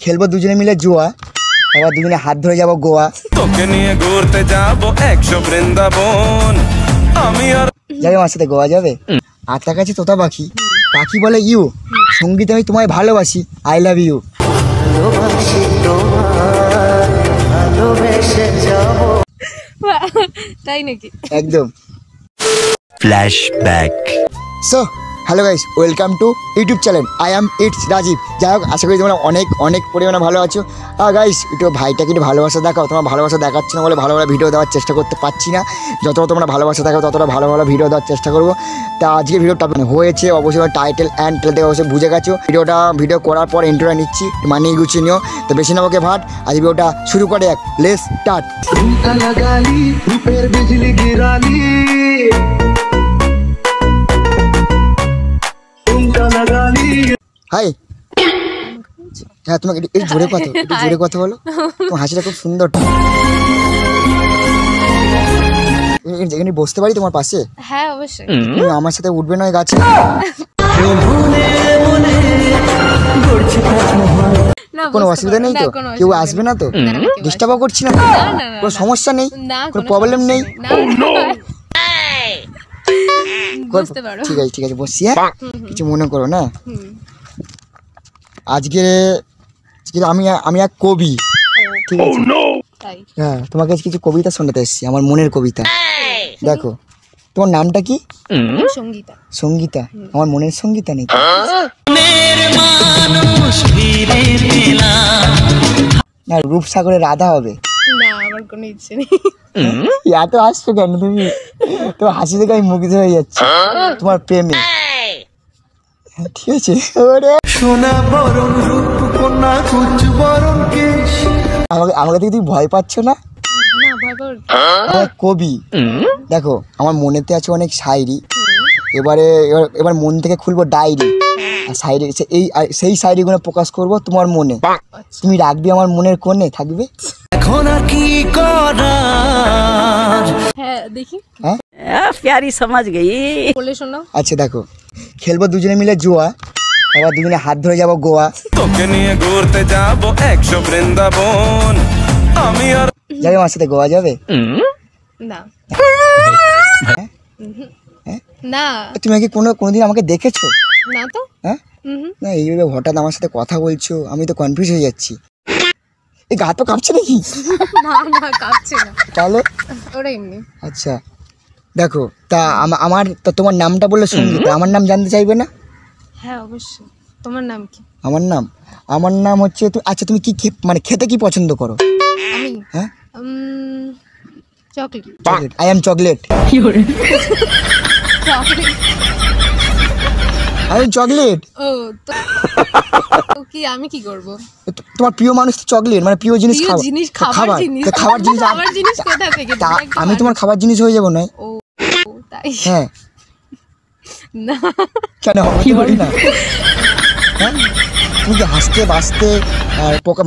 খেলবো দুজনে মিলে জুয়া, তারপর দুজনে হাত ধরে যাবো গোয়া। তোকে নিয়ে ঘুরতে যাবো 100 বৃন্দাবন। আমি আর যাবে আমার সাথে গোয়া যাবে। আর তার কাছে তোতা পাখি, পাখি বলে ইউ, সঙ্গীত আমি তোমায় ভালোবাসি, আই লাভ ইউ। তাই নাকি? একদম। Flashback. So hello guys, welcome to YouTube channel I am it's Rajeev. যাই হোক, আশা করি তোমরা অনেক অনেক পরিমাণে ভালো আছো। আর গাইস, একটু ভাইটাকে একটু ভালোবাসা দেখাও। তোমরা ভালোবাসা দেখাচ্ছ না বলে ভালো ভালো ভিডিও দেওয়ার চেষ্টা করতে পারছি না। যতটা তোমরা ভালোবাসা দেখাও ততটা ভালো ভালো ভিডিও দেওয়ার চেষ্টা করবো। তা আজকে ভিডিওটা হয়েছে অবশ্যই টাইটেল অ্যান্ড টেল থেকে অবশ্যই বুঝে গেছো। ভিডিও করার পর ইন্ট্রোটা নিচ্ছি, মানিয়ে গুছিয়ে নিও। তো বেশি নামকে ভাট, আজ ভিডিওটা শুরু করে এক লেটস স্টার্ট। হাই, হ্যাঁ তোমাকে একটু জোরে কথা বলো। তোমার হাসিটা খুব সুন্দর। এখানে বসতে পারি তোমার পাশে? হ্যাঁ অবশ্যই। তুমি আমার সাথে উঠবে নয় গাছে? কোনো অসুবিধা নেই তো? কেউ আসবে না তো? ডিস্টার্বও করছি না তো? কোনো সমস্যা নেই? কোনো প্রবলেম নেই? ঠিক আছে বসছি। হ্যাঁ, কিছু মনে করো না। আজকে আমি এক কবি, ঠিক আছে? হ্যাঁ, তোমাকে কিছু কবিতা শোনাতে এসেছি, আমার মনের কবিতা। দেখো, তোমার নামটা কি? সঙ্গীতা। সঙ্গীতা? আমার মনের সঙ্গীতা নেই? না, রূপসাগরে রাধা হবে না, আমার কোনো ইচ্ছে নেই। এত আসছো কেন তুমি? তোমার হাসি দেখে আমি মুগ্ধ হয়ে যাচ্ছি তোমার প্রেমে। ঠিক আছে, আমাকে দেখে তুমি ভয় পাচ্ছ না? কবি, দেখো আমার মনেতে আছে অনেক শায়রি। এবার মন থেকে খুলবো ডায়েরি, আর শায়রি সেই শায়রিগুলো প্রকাশ করব তোমার মনে। তুমি রাখবে আমার মনের কোণে, থাকবে। এখন আর কি করার? হ্যাঁ দেখি। হ্যাঁ, প্যারি সমাজ গই। বলে শোনাও। আচ্ছা দেখো, খেলবো দুজনে মিলে জুয়া, তারপর দুজনে হাত ধরে যাবো গোয়া। তোকে নিয়ে ঘুরতে যাবো 100 বৃন্দাবন। আমি আর যাবে আমার সাথে গোয়া যাবে? না হ্যাঁ, না। তুমি কি কোনোদিন আমাকে দেখেছো? না তো। হ্যাঁ, না এইভাবে হঠাৎ আমার সাথে কথা বলছো, আমি তো কনফিউজ হয়ে যাচ্ছি। এই গা তো কাঁপছে নাকি? না না, কাঁপছে না। তাহলে ওরা এমনি। আচ্ছা দেখো, তা তোমার নামটা বললে সঙ্গীতা, আমার নাম জানতে চাইবে না? হ্যাঁ অবশ্যই। তোমার নাম কি? আমার নাম হচ্ছে, আচ্ছা তুমি কি মানে খেতে কি পছন্দ করো? আমি? হ্যাঁ, চকলেট। I am chocolate. আমি চকলেট। ও তো কি আমি কি করব? তোমার প্রিয় মানুষ তো চকলেট, মানে প্রিয় জিনিস খাবার জিনিস কোথা থেকে? আমি তোমার খাবার জিনিস হয়ে যাবো না? ও তাই? হ্যাঁ। না কেন হতে পারি না? হ্যাঁ, তুমি কি হাসতে বাসতে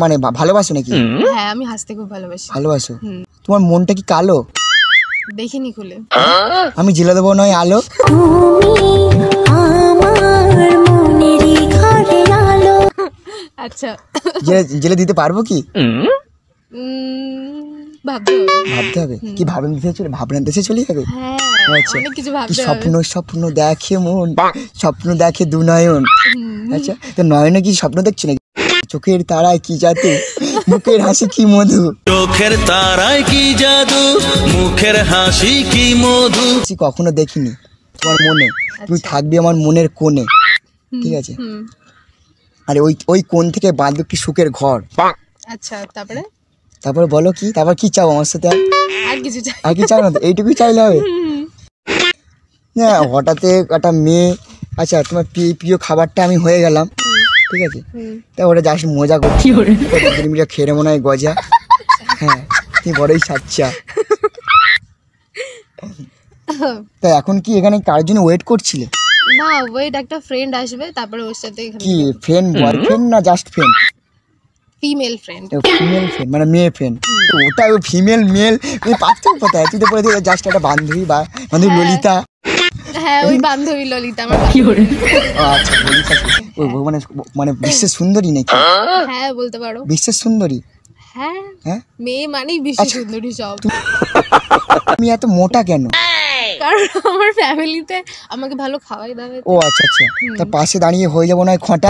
মানে ভালোবাসো নাকি? হ্যাঁ, আমি হাসতে খুব ভালোবাসো। তোমার মনটা কি কালো? দেখিনি খুলে। আমি জেলে দেবো নয় আলো। আচ্ছা, জেলে দিতে পারবো কি? ভাবতে হবে। কি ভাবনা দেশে চলে যাবে? হ্যাঁ, আচ্ছা, অনেক কিছু ভাবতে হবে। স্বপ্ন দেখে মন, স্বপ্ন দেখে দু নয়ন। আচ্ছা, তো নয়নে কি স্বপ্ন দেখছো নাকি? চোখের তারায় কি জাদু, মুখের হাসি কি মধু। চোখের তারায় কি জাদু, মুখের হাসি কি মধু। কখনো দেখিনি তোমার মনে, তুমি থাকবে আমার মনের কোণে, ঠিক আছে? আরে ওই কোণ থেকে বাঁধবে কি সুখের ঘর। আচ্ছা, তারপরে বলো কি, তারপর কি চাও আমার সাথে? আর কি চাও না? এইটুকুই চাইলে হবে? হ্যাঁ, হঠাৎ একটা মেয়ে। আচ্ছা, তোমার প্রিয় খাবারটা আমি হয়ে গেলাম, ঠিক আছে? তা ওটা জাস্ট মজা করছি, খেয়ে মনে হয় গজা। হ্যাঁ, তুমি বড়ই সাচ্চা। তা এখন কি এখানে কার জন্য ওয়েট করছিলে? না, ওয়েট, একটা ফ্রেন্ড আসবে, তারপরে ওর সাথে। কি ফ্রেন্ড, বয়ফ্রেন্ড না জাস্ট ফ্রেন্ড? Female friend. মানে মেয়ে ফ্রেন্ড। ওটা ফিমেল মেল পার্থক্য কোথায়? তুই তো বলে দিই জাস্ট একটা বান্ধবী ললিতা। হ্যাঁ ওই বান্ধবী ললিতা আমার ও আচ্ছা ললিতা ও মানে মানে বিশ্বের সুন্দরী নাকি? হ্যাঁ বলতে পারো। বিশ্বের সুন্দরী? হ্যাঁ হ্যাঁ মেয়ে মানেই বিশ্ব সুন্দরী সব। তুমি এত মোটা কেন? কারণ আমার ফ্যামিলিতে আমাকে ভালো খাওয়াই দাওয়াই। ও আচ্ছা আচ্ছা, তার পাশে দাঁড়িয়ে হয়ে যাবো না খোঁটা?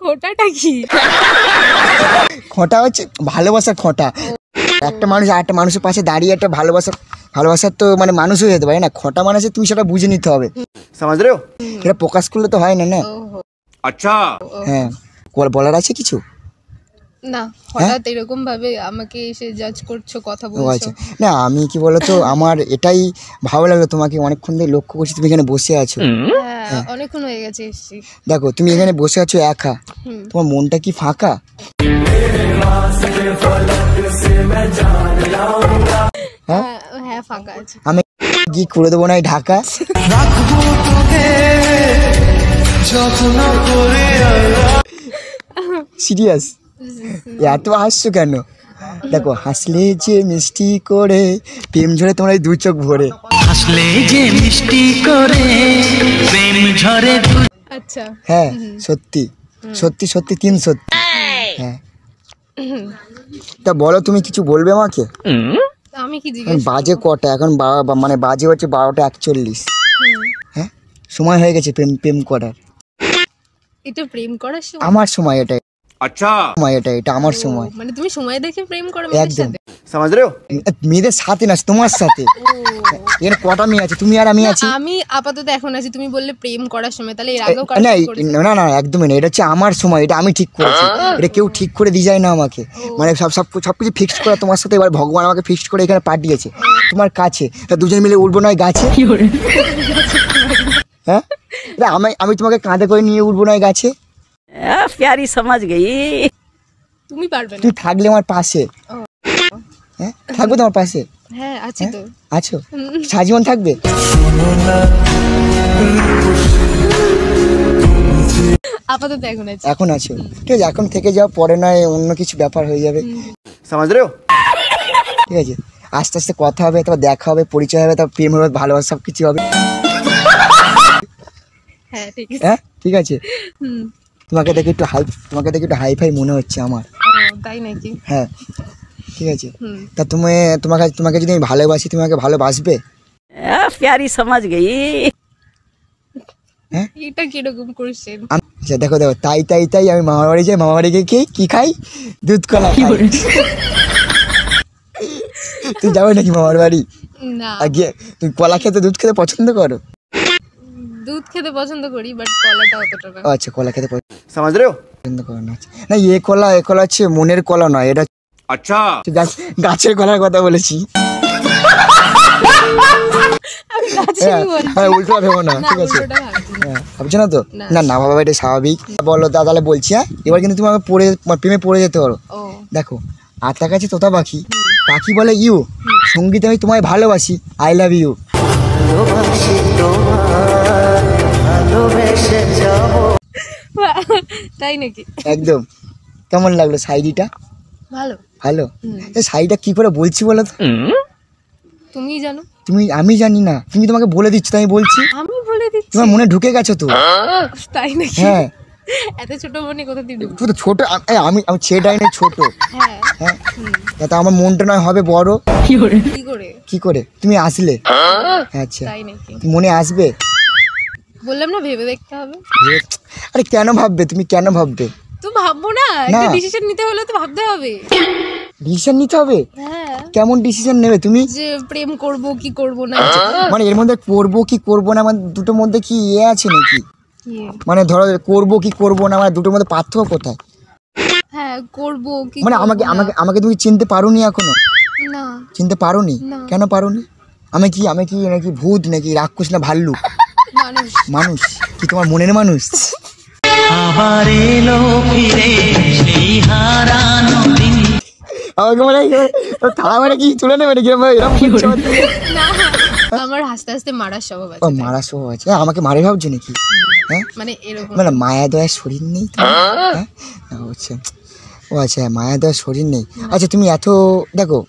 খোটাটা কি? খোঁটা হচ্ছে ভালোবাসার খোঁটা। একটা মানুষ আর একটা মানুষের পাশে দাঁড়িয়ে একটা ভালোবাসার তো মানে মানুষ হয়ে যেতে পারে না। খোঁটা মানে তুমি সেটা বুঝে নিতে হবে, সমাজ রে? এটা প্রকাশ করলে তো হয় না না। अच्छा হ্যাঁ বলার আছে কিছু? না হঠাৎ এরকম ভাবে আমাকে এসে জাজ করছো, কথা ও বলছো। আচ্ছা, না আমি কি বলতো আমার এটাই ভালো লাগলো, তোমাকে অনেকক্ষণ ধরে লক্ষ্য করছি তুমি এখানে বসে আছো। হ্যাঁ অনেকক্ষণ হয়ে গেছে এসেছি। দেখো তুমি এখানে বসে আছো একা, তোমার মনটা কি ফাঁকা? হ্যাঁ ফাঁকা আছে। আমি কি করে দেবো না এই ঢাকা? সিরিয়াস এত হাসছো কেন? দেখো হাসলে যে মিষ্টি করে প্রেম ঝরে তোমার এই দুই চোখ ভরে। হাসলে যে মিষ্টি করে প্রেম ঝরে আচ্ছা হ্যাঁ সত্যি সত্যি সত্যি 3 সত্যি। হ্যাঁ তা বলো তুমি কিছু বলবে আমাকে? আমি কি জিজ্ঞেস? বাজে কটা এখন? মানে বাজে হচ্ছে 12টা 41। হ্যাঁ সময় হয়ে গেছে প্রেম প্রেম করার। এটা প্রেম করার সময়? আমার সময় এটা, अच्छा সময় এটা আমার সময়। মানে তুমি সময় দেখে প্রেম করো মেয়েদের একদম সাথে? সমাজ রে মেয়েদের সাথে না তোমার সাথে। এখানে কটা মেয়ে আছে? তুমি আর আমি আছি। আমি আপাতত এখন আছি, তুমি বললে প্রেম করার সময়, তাহলে এর আগেও না করেছো? না না একদমই না, এটা হচ্ছে আমার সময়, এটা আমি ঠিক করেছি। এটা কেউ ঠিক করে দিয়ে যায় না আমাকে, মানে সবকিছু ফিক্সড করা তোমার সাথে। এবার ভগবান আমাকে ফিক্সড করে এখানে পাঠিয়েছে তোমার কাছে, তা দুজন মিলে উঠবো নয় গাছে। হ্যাঁ আমি তোমাকে কাঁধে করে নিয়ে উঠবো নয় গাছে। प्यारी समझ गई। তুমি পারবে না। তুই থাকলে আমার পাশে। হ্যাঁ থাকবো তোমার পাশে। হ্যাঁ আছি তো। আছো সারাজীবন থাকবে? আপাতত এখন আছি। এখন আছো ঠিক আছে, এখন থেকে যাও, পরে নয় অন্য কিছু ব্যাপার হয়ে যাবে। সমাজ রে ঠিক আছে, আস্তে আস্তে কথা হবে, তারপর দেখা হবে, পরিচয় হবে, তারপর প্রেম হবে, ভালোবাসা সব কিছু হবে। হ্যাঁ ঠিক আছে। হ্যাঁ ঠিক আছে। তোমাকে দেখে একটু হাই ফাই মনে হচ্ছে আমার। তাই নাকি? হ্যাঁ ঠিক আছে। তা তোমাকে যদি আমি ভালোবাসি, তুমি আমাকে ভালোবাসবে? प्यारी समझ गई। হ্যাঁ এটা কিরকম করছেন? আচ্ছা দেখো তাই আমি মামার বাড়ি যাই, মামার বাড়ি গিয়ে কি খাই? দুধ কলা খাই। তুই যাবে নাকি মামার বাড়ি? না আর গিয়ে তুমি কলা খেতে দুধ খেতে পছন্দ করো? দুধ খেতে পছন্দ করি, বাট কলাটা অতটা না। ও আচ্ছা কলা খেতে পছন্দ করো না। আচ্ছা। না এ কলা হচ্ছে মনের কলা নয়, এটা अच्छा গাছের কলার কথা বলেছি। আমি গাছেই বলছি। হ্যাঁ উল্টো ভেবো না, না, ঠিক আছে? উল্টোটা ভাবছি না। হ্যাঁ ভাবছো না তো? না। না না বাবা, এটা স্বাভাবিক। বলো তাহলে বলছি। হ্যাঁ এবার কিন্তু তুমি আমাকে প্রেমে পড়ে যেতে পারো। ও দেখো আত্মার কাছে তোতা পাখি, পাখি বলে ইউ, সঙ্গীত আমি তোমায় ভালোবাসি, আই লাভ ইউ। তাই নাকি? একদম। কেমন লাগলো শায়রিটা? ভালো। ভালো। এই শায়রিটা কি করে বলছি বলো তো? তুমিই জানো। আমি জানি না, তুমি তোমাকে বলে দিচ্ছ, তো আমি বলছি। আমি বলে দিচ্ছি। তোমার মনে ঢুকে গেছো তো? তাই নাকি? হ্যাঁ এত ছোট মনে কোথা দিয়ে ঢুকবে? তুই তো ছোট, আমি সেটাই নেই ছোট। হ্যাঁ হ্যাঁ তা আমার মনটা নয় হবে বড়। কি করে? তুমি আসলে আচ্ছা তাই নাকি? মনে আসবে। বললাম না ভেবে দেখতে হবে। আরে কেন ভাববে তুমি, কেন ভাববে? তো ভাববো না, একটা ডিসিশন নিতে হলে তো ভাবতে হবে। ডিসিশন নিতে হবে? হ্যাঁ কেমন ডিসিশন নেবে তুমি? যে প্রেম করব কি করব না। মানে এর মধ্যে করবো কি করবো না, মানে দুটোর মধ্যে কি আছে নাকি? মানে ধরো করবো কি করবো না, মানে দুটোর মধ্যে পার্থক্য কোথায়? হ্যাঁ করব কি মানে করবো না। আমাকে তুমি চিনতে পারোনি এখনো? না চিনতে পারোনি? না। কেন পারোনি? আমি কি নাকি ভূত নাকি রাক্ষস না ভাল্লুক? মানুষ কি তোমার মনের মানুষ? আবার এলো ফিরে সেই হারানো দিন। আমাকে মানে থালা মানে কি তুলে নেবে নাকি? না আমার হাসতে হাসতে মারার স্বভাব ও আছে। মারা স্বভাব আছে? আমাকে মারে ভাবছো নাকি? হ্যাঁ মানে এরকম মানে মায়া দয়ার শরীর নেই তো? হ্যাঁ আচ্ছা ও আচ্ছা মায়া দয়ার শরীর নেই। আচ্ছা তুমি দেখো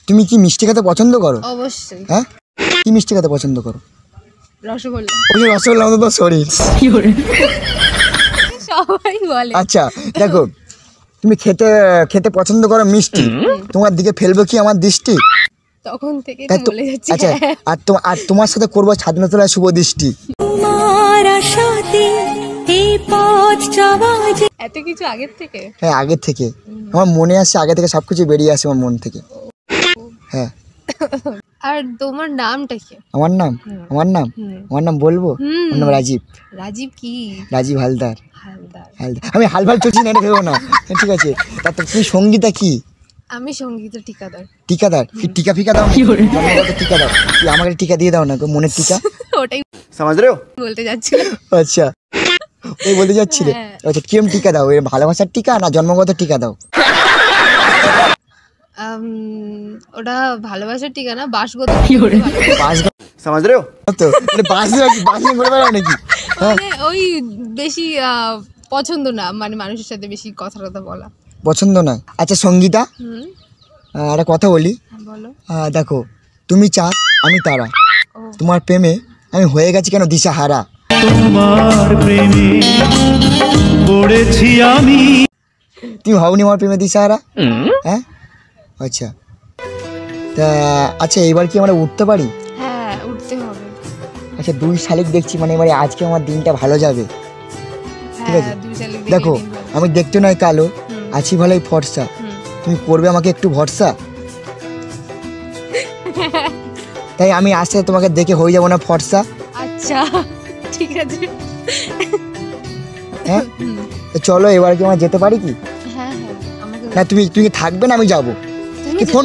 তুমি কি মিষ্টি খেতে পছন্দ করো? অবশ্যই। হ্যাঁ কি মিষ্টি খেতে পছন্দ করো? রসগোল্লা। ওই যে রসগোল্লা আমাদের তো শরীর। সবাই বলে। আচ্ছা দেখো, তুমি খেতে খেতে পছন্দ করো মিষ্টি, তোমার দিকে ফেলবো কি আমার দৃষ্টি? তখন থেকে তাই তো? বলে যাচ্ছি। আচ্ছা, হ্যাঁ। আর তোমার সাথে করবো স্বাধীনতার শুভ দৃষ্টি। এত কিছু আগের থেকে? হ্যাঁ, আগের থেকে আমার মনে আসে, আগে থেকে সবকিছু বেরিয়ে আসে আমার মন থেকে। হ্যাঁ। আর তোমার নামটা কি? আমার নাম বলবো? আমার নাম রাজীব। রাজীব কি? রাজীব হালদার। হালদার। আমি হালভাল চলছি না, এটা ভেবো না, ঠিক আছে? তা তো তুমি সঙ্গীতা কি? আমি সঙ্গীতা ঠিকাদার। টিকাদার? কি টিকা ফিকা দাও? জন্মগত টিকা দাও? কি আমাকে টিকা দিয়ে দাও না গো, মনের টিকা। ওটাই সমাজ রে বলতে যাচ্ছিলাম। আচ্ছা, এই বলতে যাচ্ছিলে? হ্যাঁ। আচ্ছা, কিরম টিকা দাও? এর ভালোবাসার টিকা না জন্মগত টিকা দাও? ওটা ভালোবাসার টিকা না, বাসগত। বাস সমাজ রে তো বাস করে বেড়াও নাকি? মানে ওই বেশি পছন্দ না, মানে মানুষের সাথে বেশি কথা বলা পছন্দ না। আচ্ছা সঙ্গীতা, একটা কথা বলি। বলো। দেখো, তুমি চাঁদ আমি তারা, তোমার প্রেমে আমি হয়ে গেছি কেন দিশাহারা। তোমার প্রেমে পড়েছি আমি। তুমি হওনি আমার প্রেমে দিশাহারা? হ্যাঁ, আচ্ছা। তা আচ্ছা, এইবার কি আমরা উঠতে পারি? হ্যাঁ, উঠতে হবে। আচ্ছা, 2 শালিক দেখছি, মানে এবারে আজকে আমার দিনটা ভালো যাবে। ঠিক আছে, হ্যাঁ, 2 শালিক দেখো দিন ভালো। আমি দেখতে নয় কালো, আছি ভালোই ফর্সা, তুমি করবে আমাকে একটু ভরসা। তাই আমি আসতে তোমাকে দেখে হয়ে যাবো না ফর্সা? আচ্ছা ঠিক আছে। হ্যাঁ, তো চলো এবার কি আমরা যেতে পারি কি? হ্যাঁ হ্যাঁ, আমাকে না তুমি কি থাকবে না আমি যাবো? তুমি কি ফোন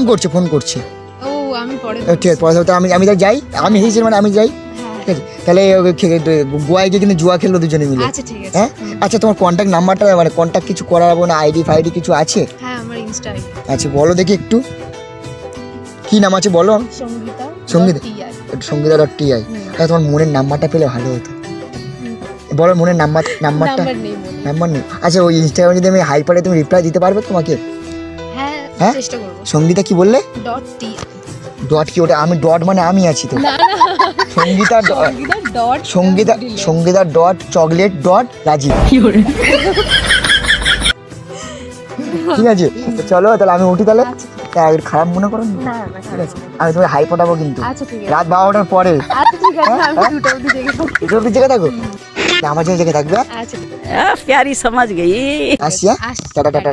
করছে। ও আমি পরে ঠিক আছে, পরে তো আমি যাই, আমি হিসেবে মানে আমি যাই। হ্যাঁ ঠিক আছে, তাহলে গোয়ায় গিয়ে কিন্তু জুয়া খেলবো দুজনে মিলে। আচ্ছা ঠিক আছে। হ্যাঁ, আচ্ছা তোমার কন্ট্যাক্ট নাম্বারটা, মানে কন্ট্যাক্ট কিছু করাবো না, আইডি ফাইডি কিছু আছে? হ্যাঁ, আমার ইনস্টা আইডি আচ্ছা বলো দেখি একটু, কি নাম আছে বলো? সঙ্গীতা। সঙ্গীতা.ti। তোমার মনের নাম্বারটা পেলে ভালো হতো। বলো মনের নাম্বারটা। নাম্বার নেই মনে। নাম্বার নেই? আচ্ছা, ওই ইনস্টাগ্রামে যদি আমি হাই পারে তুমি রিপ্লাই দিতে পারবে তোমাকে? হ্যাঁ, হ্যাঁ? চেষ্টা করব। সঙ্গীতা কি বললে? .ti। ডট কি ওটা? আমি ডট মানে আমি আছি তো। না না, Sangeeta Sangeeta dot chocolate dot Rajeev. ঠিক আছে, তো চলো তাহলে আমি উঠি তাহলে। খারাপ মনে করো না? না না, ঠিক আছে, আমি তোমাকে হাই পাঠাবো কিন্তু আচ্ছা ঠিক আছে। রাত 12টার পরে। আচ্ছা ঠিক আছে, আমি 2টা অবধি জেগে থাকবো। 2টা অবধি জেগে থাকো? আমার জন্য জেগে থাকবে। আচ্ছা प्यारी समझ गई। আসিয়া, আসছি। টাটা।